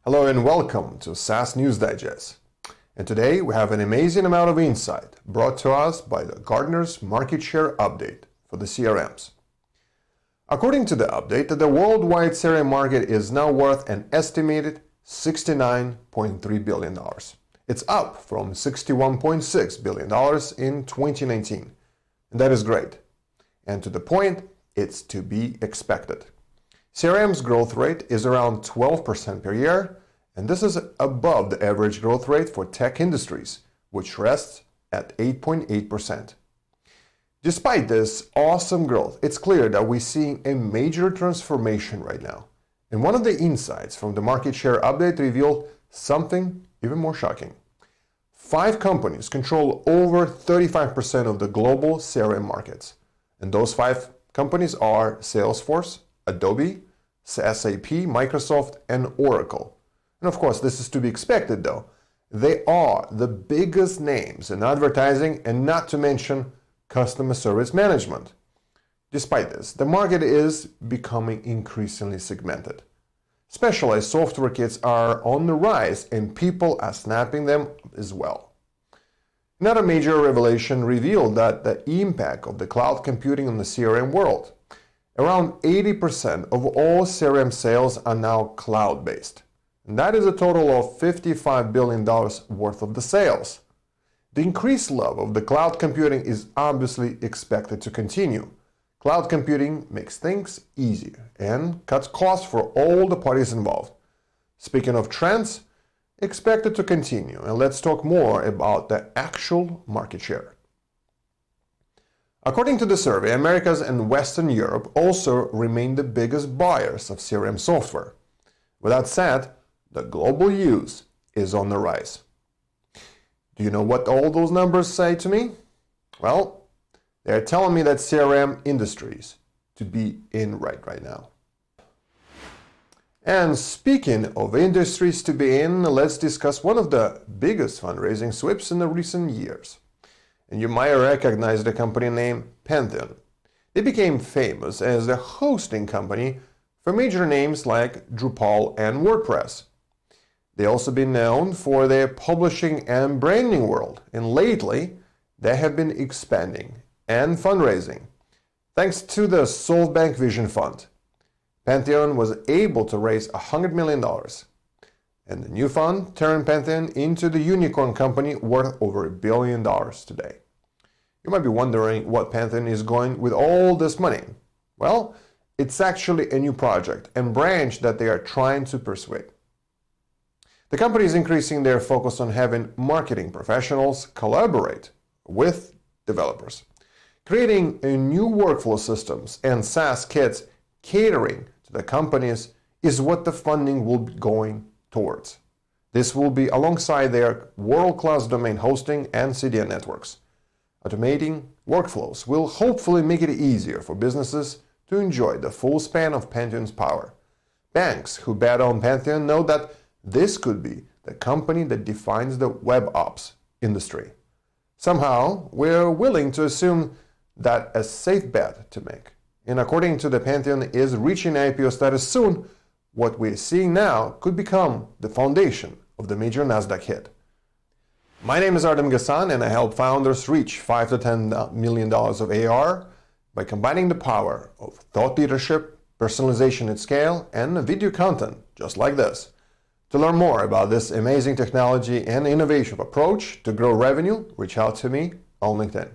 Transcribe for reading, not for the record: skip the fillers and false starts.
Hello and welcome to SaaS News Digest. And today we have an amazing amount of insight brought to us by the Gartner's market share update for the CRMs. According to the update, the worldwide CRM market is now worth an estimated $69.3 billion. It's up from $61.6 billion in 2019. And that is great. And to the point, it's to be expected. CRM's growth rate is around 12% per year, and this is above the average growth rate for tech industries, which rests at 8.8%. Despite this awesome growth, it's clear that we're seeing a major transformation right now. And one of the insights from the market share update revealed something even more shocking. 5 companies control over 35% of the global CRM markets. And those 5 companies are Salesforce, Adobe, SAP, Microsoft, and Oracle. And of course, this is to be expected though. They are the biggest names in advertising and not to mention customer service management. Despite this, the market is becoming increasingly segmented. Specialized software kits are on the rise and people are snapping them as well. Another major revelation revealed that the impact of the cloud computing on the CRM world. Around 80% of all CRM sales are now cloud-based. And that is a total of $55 billion worth of the sales. The increased love of the cloud computing is obviously expected to continue. Cloud computing makes things easier and cuts costs for all the parties involved. Speaking of trends, expected to continue, and let's talk more about the actual market share. According to the survey, Americas and Western Europe also remain the biggest buyers of CRM software. With that said, the global use is on the rise. Do you know what all those numbers say to me? Well, they're telling me that CRM industries to be in right now. And speaking of industries to be in, let's discuss one of the biggest fundraising sweeps in the recent years. And you might recognize the company name Pantheon. They became famous as the hosting company for major names like Drupal and WordPress. They also been known for their publishing and branding world, and lately they have been expanding and fundraising. Thanks to the SoftBank Vision Fund, Pantheon was able to raise $100 million. And the new fund turned Pantheon into the unicorn company worth over $1 billion today. You might be wondering what Pantheon is going with all this money. Well, it's actually a new project and branch that they are trying to persuade. The company is increasing their focus on having marketing professionals collaborate with developers, creating a new workflow systems and SaaS kits catering to the companies is what the funding will be going towards. This will be alongside their world-class domain hosting and CDN networks. Automating workflows will hopefully make it easier for businesses to enjoy the full span of Pantheon's power. Banks who bet on Pantheon know that this could be the company that defines the web ops industry. Somehow, we're willing to assume that a safe bet to make. And according to the Pantheon is reaching IPO status soon, what we're seeing now could become the foundation of the major NASDAQ hit. My name is Artem Gassan, and I help founders reach $5 to $10 million of AR by combining the power of thought leadership, personalization at scale, and video content just like this. To learn more about this amazing technology and innovative approach to grow revenue, reach out to me on LinkedIn.